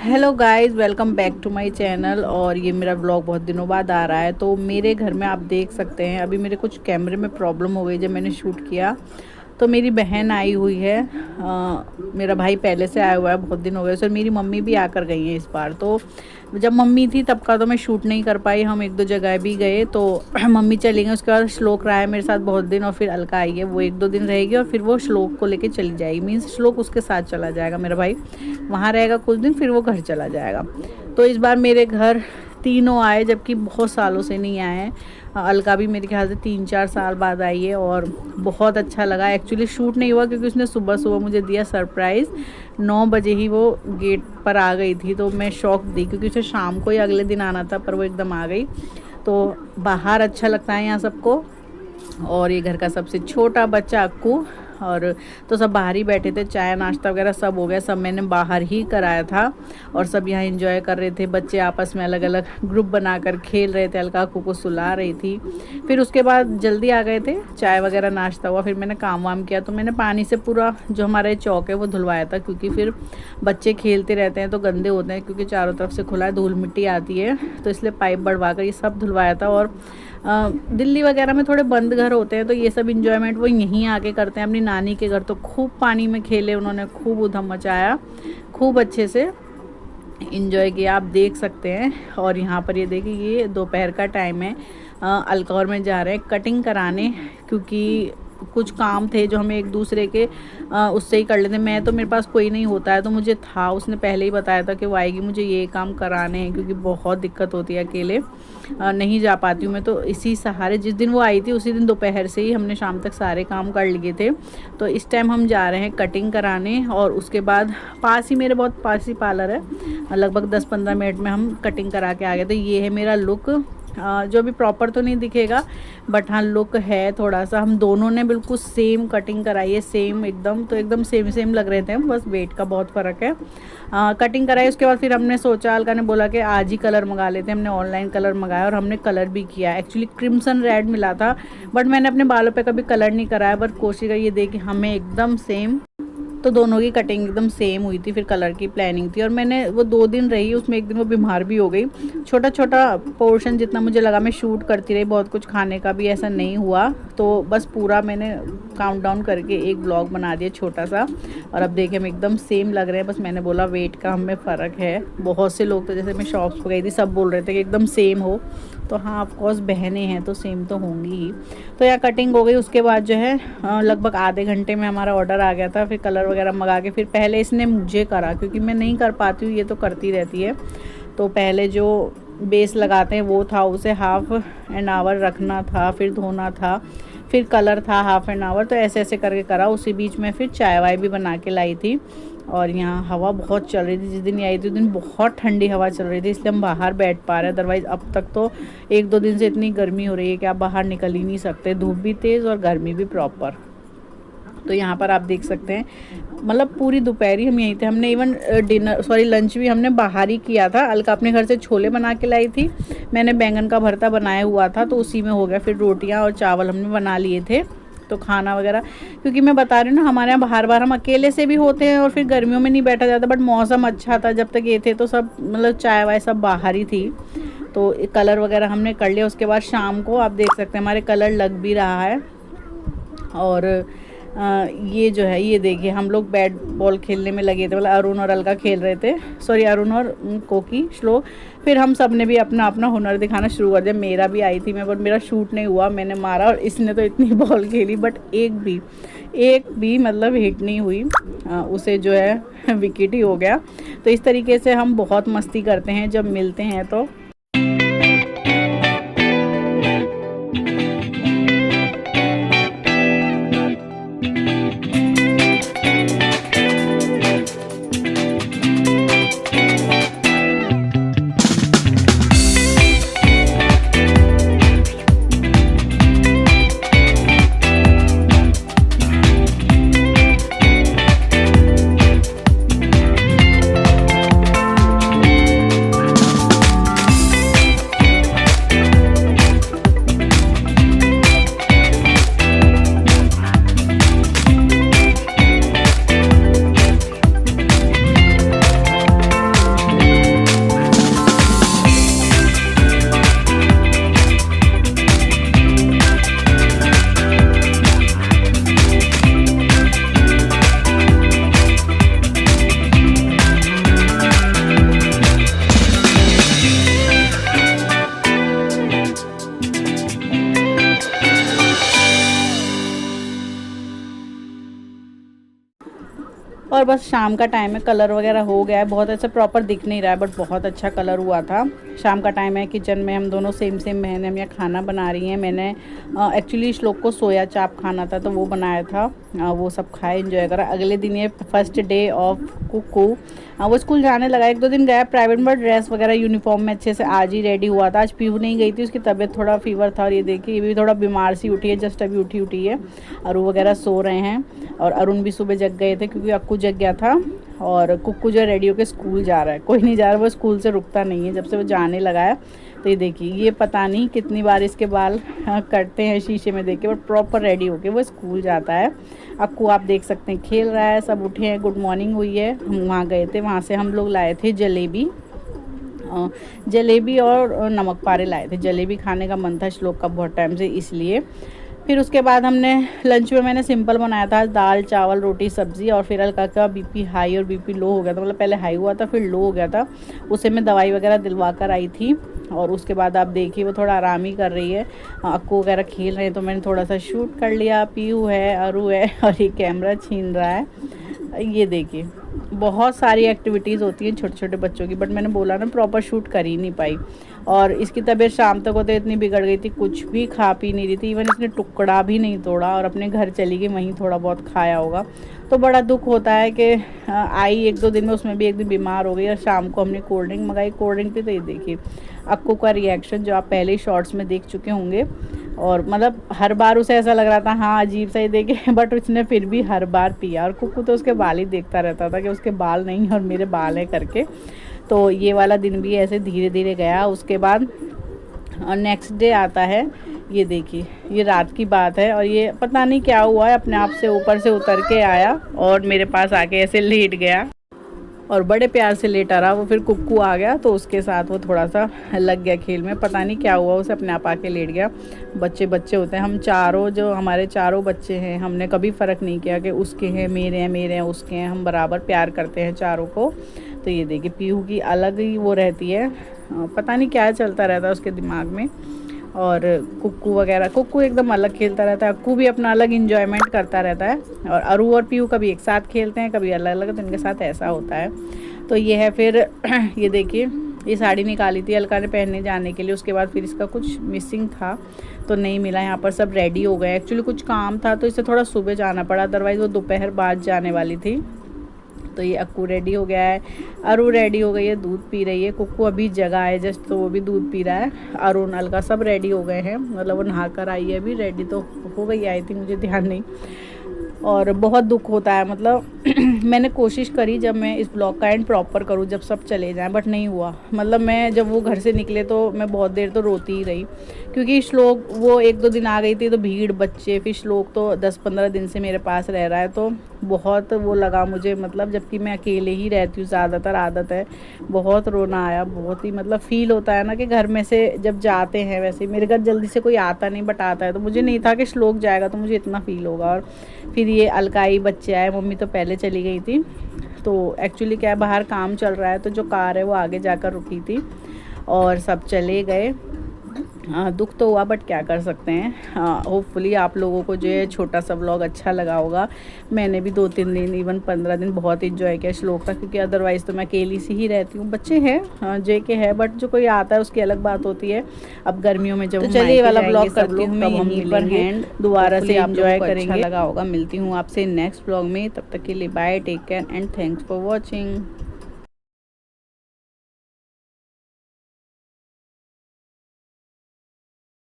Hello guys, welcome back to my channel. और ये मेरा ब्लॉग बहुत दिनों बाद आ रहा है। तो मेरे घर में आप देख सकते हैं अभी मेरे कुछ कैमरे में प्रॉब्लम हो गई जब मैंने शूट किया। तो मेरी बहन आई हुई है, मेरा भाई पहले से आया हुआ है, बहुत दिन हो गए। सर मेरी मम्मी भी आकर गई हैं इस बार। तो जब मम्मी थी तब का तो मैं शूट नहीं कर पाई, हम एक दो जगह भी गए तो मम्मी चली गई। उसके बाद श्लोक रहा है मेरे साथ बहुत दिन, और फिर अलका आई है, वो एक दो दिन रहेगी और फिर वो श्लोक को लेके चली जाएगी। मीन्स श्लोक उसके साथ चला जाएगा, मेरा भाई वहाँ रहेगा कुछ दिन, फिर वो घर चला जाएगा। तो इस बार मेरे घर तीनों आए, जबकि बहुत सालों से नहीं आए हैं। अलका भी मेरे ख्याल से 3-4 साल बाद आई है और बहुत अच्छा लगा। एक्चुअली शूट नहीं हुआ क्योंकि उसने सुबह सुबह मुझे दिया सरप्राइज़। 9 बजे ही वो गेट पर आ गई थी, तो मैं शॉक दी क्योंकि उसे शाम को ही अगले दिन आना था, पर वो एकदम आ गई। तो बाहर अच्छा लगता है यहाँ सबको। और ये घर का सबसे छोटा बच्चा अक्कू, और तो सब बाहर ही बैठे थे, चाय नाश्ता वगैरह सब हो गया, सब मैंने बाहर ही कराया था। और सब यहाँ एंजॉय कर रहे थे, बच्चे आपस में अलग अलग ग्रुप बनाकर खेल रहे थे, अलका अक्कू को सुला रही थी। फिर उसके बाद जल्दी आ गए थे, चाय वगैरह नाश्ता हुआ, फिर मैंने काम वाम किया। तो मैंने पानी से पूरा जो हमारा चौक है वो धुलवाया था, क्योंकि फिर बच्चे खेलते रहते हैं तो गंदे होते हैं, क्योंकि चारों तरफ से खुला है, धूल मिट्टी आती है, तो इसलिए पाइप बढ़वा कर ये सब धुलवाया था। और दिल्ली वगैरह में थोड़े बंद घर होते हैं तो ये सब इंजॉयमेंट वो यहीं आके करते हैं। अपनी नानी के घर तो खूब पानी में खेले उन्होंने, खूब उधम मचाया, खूब अच्छे से इंजॉय किया, आप देख सकते हैं। और यहाँ पर ये देखिए, ये दोपहर का टाइम है, अलका और मैं जा रहे हैं कटिंग कराने, क्योंकि कुछ काम थे जो हमें एक दूसरे के उससे ही कर लेते। मैं तो मेरे पास कोई नहीं होता है, तो मुझे था, उसने पहले ही बताया था कि वो आएगी, मुझे ये काम कराने हैं, क्योंकि बहुत दिक्कत होती है, अकेले नहीं जा पाती हूँ मैं। तो इसी सहारे जिस दिन वो आई थी उसी दिन दोपहर से ही हमने शाम तक सारे काम कर लिए थे। तो इस टाइम हम जा रहे हैं कटिंग कराने, और उसके बाद पास ही, मेरे बहुत पास ही पार्लर है, लगभग 10-15 मिनट में हम कटिंग करा के आ गए। तो ये है मेरा लुक, जो भी प्रॉपर तो नहीं दिखेगा, बट हाँ लुक है थोड़ा सा। हम दोनों ने बिल्कुल सेम कटिंग कराई है, सेम एकदम, तो एकदम सेम सेम लग रहे थे हम, बस वेट का बहुत फ़र्क है। कटिंग कराई, उसके बाद फिर हमने सोचा, अलका ने बोला कि आज ही कलर मंगा लेते हैं। हमने ऑनलाइन कलर मंगाया और हमने कलर भी किया। एक्चुअली क्रिम्सन रेड मिला था, बट मैंने अपने बालों पे कभी कलर नहीं कराया, बट कोशिश करी, ये देखिए हमें एकदम सेम। तो दोनों की कटिंग एकदम सेम हुई थी, फिर कलर की प्लानिंग थी। और मैंने वो 2 दिन रही, उसमें एक दिन वो बीमार भी हो गई। छोटा छोटा पोर्शन जितना मुझे लगा मैं शूट करती रही, बहुत कुछ खाने का भी ऐसा नहीं हुआ। तो बस पूरा मैंने काउंटडाउन करके एक ब्लॉग बना दिया छोटा सा। और अब देखिए हम एकदम सेम लग रहे हैं, बस मैंने बोला वेट का हमें फ़र्क है। बहुत से लोग तो, जैसे मैं शॉप्स पर गई थी, सब बोल रहे थे कि एकदम सेम हो। तो हाँ, ऑफकोर्स बहनें हैं तो सेम तो होंगी ही। तो यहाँ कटिंग हो गई, उसके बाद जो है लगभग आधे घंटे में हमारा ऑर्डर आ गया था। फिर कलर वगैरह मंगा के, फिर पहले इसने मुझे करा, क्योंकि मैं नहीं कर पाती हूँ, ये तो करती रहती है। तो पहले जो बेस लगाते हैं वो था, उसे हाफ़ एन आवर रखना था, फिर धोना था, फिर कलर था हाफ़ एन आवर। तो ऐसे ऐसे करके करा। उसी बीच में फिर चाय वाय भी बना के लाई थी। और यहाँ हवा बहुत चल रही थी, जिस दिन ये आई थी उस दिन बहुत ठंडी हवा चल रही थी, इसलिए हम बाहर बैठ पा रहे हैं। अदरवाइज़ अब तक तो 1-2 दिन से इतनी गर्मी हो रही है कि आप बाहर निकल ही नहीं सकते, धूप भी तेज़ और गर्मी भी प्रॉपर। तो यहाँ पर आप देख सकते हैं, मतलब पूरी दोपहरी हम यहीं थे। हमने इवन लंच भी हमने बाहर ही किया था। अलका अपने घर से छोले बना के लाई थी, मैंने बैंगन का भरता बनाया हुआ था, तो उसी में हो गया। फिर रोटियाँ और चावल हमने बना लिए थे। तो खाना वगैरह, क्योंकि मैं बता रही हूँ ना, हमारे यहाँ बाहर हम अकेले से भी होते हैं और फिर गर्मियों में नहीं बैठा जाता, बट मौसम अच्छा था जब तक ये थे, तो सब मतलब चाय वाय सब बाहर ही थी। तो कलर वगैरह हमने कर लिया। उसके बाद शाम को आप देख सकते हैं हमारे कलर लग भी रहा है। और ये जो है, ये देखिए हम लोग बैट बॉल खेलने में लगे थे, मतलब अरुण और अलका खेल रहे थे, सॉरी अरुण और कोकी, श्लोक। फिर हम सब ने भी अपना अपना हुनर दिखाना शुरू कर दिया। मेरा भी आई थी मैं, बट मेरा शूट नहीं हुआ, मैंने मारा और इसने तो इतनी बॉल खेली, बट एक भी मतलब हिट नहीं हुई, उसे जो है विकेट ही हो गया। तो इस तरीके से हम बहुत मस्ती करते हैं जब मिलते हैं तो। और बस शाम का टाइम है, कलर वगैरह हो गया है, बहुत अच्छा प्रॉपर दिख नहीं रहा है बट बहुत अच्छा कलर हुआ था। शाम का टाइम है, किचन में हम दोनों सेम बहन हम यहाँ खाना बना रही हैं। मैंने एक्चुअली श्लोक को सोया चाप खाना था तो वो बनाया था, वो सब खाए एंजॉय करा। अगले दिन ये फर्स्ट डे ऑफ कुकू, वो स्कूल जाने लगा, 1-2 दिन गया प्राइवेट में, ड्रेस वगैरह यूनिफॉर्म में अच्छे से आज ही रेडी हुआ था। आज पीहू नहीं गई थी, उसकी तबीयत थोड़ा फीवर था और ये देखिए ये भी थोड़ा बीमार सी उठी है, जस्ट अभी उठी है। अरु वगैरह सो रहे हैं और अरुण भी सुबह जग गए थे क्योंकि अक्कू जग गया था। और कुक्कू जो रेडी होकर स्कूल जा रहा है, कोई नहीं जा रहा, वो स्कूल से रुकता नहीं है जब से वो जाने लगा है। तो ये देखिए ये पता नहीं कितनी बार इसके बाल कटते हैं शीशे में देख के, बट प्रॉपर रेडी होके वो स्कूल जाता है। अक्कू आप देख सकते हैं खेल रहा है, सब उठे हैं, गुड मॉर्निंग हुई है। हम वहाँ गए थे, वहाँ से हम लोग लाए थे जलेबी और नमक पारे लाए थे। जलेबी खाने का मन था श्लोक का बहुत टाइम से, इसलिए। फिर उसके बाद हमने लंच में मैंने सिंपल बनाया था, दाल चावल रोटी सब्ज़ी। और फिर अलका का बीपी हाई और बीपी लो हो गया था, मतलब पहले हाई हुआ था फिर लो हो गया था, उसे मैं दवाई वगैरह दिलवा कर आई थी। और उसके बाद आप देखिए वो थोड़ा आराम ही कर रही है, अक्कू वगैरह खेल रहे हैं तो मैंने थोड़ा सा शूट कर लिया। पीहू है, अरु है और ये कैमरा छीन रहा है। ये देखिए बहुत सारी एक्टिविटीज़ होती हैं छोटे छोटे बच्चों की, बट मैंने बोला ना प्रॉपर शूट कर ही नहीं पाई। और इसकी तबीयत शाम तक होते इतनी बिगड़ गई थी, कुछ भी खा पी नहीं रही थी, इवन इसने टुकड़ा भी नहीं तोड़ा और अपने घर चली गई, वहीं थोड़ा बहुत खाया होगा। तो बड़ा दुख होता है कि आई 1-2 दिन में, उसमें भी एक दिन बीमार हो गई। और शाम को हमने कोल्ड ड्रिंक मंगाई, कोल्ड ड्रिंक पे तो ये देखिए अक्कू का रिएक्शन जो आप पहले ही शॉर्ट्स में देख चुके होंगे। और मतलब हर बार उसे ऐसा लग रहा था हाँ अजीब सा ही देखे, बट उसने फिर भी हर बार पिया। और कुक्कू तो उसके बाल ही देखता रहता था कि उसके बाल नहीं और मेरे बाल हैं करके। तो ये वाला दिन भी ऐसे धीरे धीरे गया। उसके बाद नेक्स्ट डे आता है, ये देखिए ये रात की बात है और ये पता नहीं क्या हुआ है, अपने आप से ऊपर से उतर के आया और मेरे पास आके ऐसे लेट गया और बड़े प्यार से लेटा रहा। वो फिर कुक्कू आ गया तो उसके साथ वो थोड़ा सा लग गया खेल में, पता नहीं क्या हुआ, उसे अपने आप आके लेट गया। बच्चे होते हैं, हम चारों जो हमारे चारों बच्चे हैं, हमने कभी फ़र्क नहीं किया कि उसके हैं मेरे हैं उसके हैं, हम बराबर प्यार करते हैं चारों को। तो ये देखिए पीहू की अलग ही वो रहती है, पता नहीं क्या चलता रहता है उसके दिमाग में। और कुक्कू एकदम अलग खेलता रहता है, अक्कू भी अपना अलग इंजॉयमेंट करता रहता है। और अरु और पीहू कभी एक साथ खेलते हैं कभी अलग अलग, तो इनके साथ ऐसा होता है। तो ये है फिर ये देखिए ये साड़ी निकाली थी अलका ने पहनने जाने के लिए, उसके बाद फिर इसका कुछ मिसिंग था तो नहीं मिला। यहाँ पर सब रेडी हो गए, एक्चुअली कुछ काम था तो इसे थोड़ा सुबह जाना पड़ा, अदरवाइज़ वो दोपहर बाद जाने वाली थी। तो ये अक्कू रेडी हो गया है, अरु रेडी हो गई है, दूध पी रही है। कुक्कू अभी जगा है जस्ट, तो वो भी दूध पी रहा है। अरुण अलका सब रेडी हो गए हैं, मतलब वो नहा कर आई है अभी, रेडी तो हो गई आई थी, मुझे ध्यान नहीं। और बहुत दुख होता है, मतलब मैंने कोशिश करी जब मैं इस ब्लॉग का एंड प्रॉपर करूँ जब सब चले जाएं, बट नहीं हुआ। मतलब मैं जब वो घर से निकले तो मैं बहुत देर तो रोती ही रही, क्योंकि श्लोक वो 1-2 दिन आ गई थी तो भीड़ बच्चे, फिर श्लोक तो 10-15 दिन से मेरे पास रह रहा है, तो बहुत वो लगा मुझे, मतलब जबकि मैं अकेले ही रहती हूँ ज़्यादातर, आदत है। बहुत रोना आया, बहुत ही मतलब फ़ील होता है ना कि घर में से जब जाते हैं, वैसे मेरे घर जल्दी से कोई आता नहीं बट आता है, तो मुझे नहीं था कि श्लोक जाएगा तो मुझे इतना फ़ील होगा। और फिर ये अलकाई बच्चे आए, मम्मी तो पहले चली गई थी। तो एक्चुअली क्या है बाहर काम चल रहा है तो जो कार है वो आगे जाकर रुकी थी और सब चले गए। दुख तो हुआ बट क्या कर सकते हैं। होपफुली आप लोगों को जो है छोटा सा व्लॉग अच्छा लगा होगा। मैंने भी 2-3 दिन इवन 15 दिन बहुत इंजॉय किया श्लोक का, क्योंकि अदरवाइज़ तो मैं अकेली सी ही रहती हूँ। बच्चे हैं जे के है, बट जो कोई आता है उसकी अलग बात होती है। अब गर्मियों में जब चलिए वाला ब्लॉग करती हूँ मैं यहीं पर हैंड, दोबारा से एंजॉय करेंगे। अच्छा लगा होगा, मिलती हूँ आपसे नेक्स्ट ब्लॉग में, तब तक के लिए bye, take care and thanks for watching.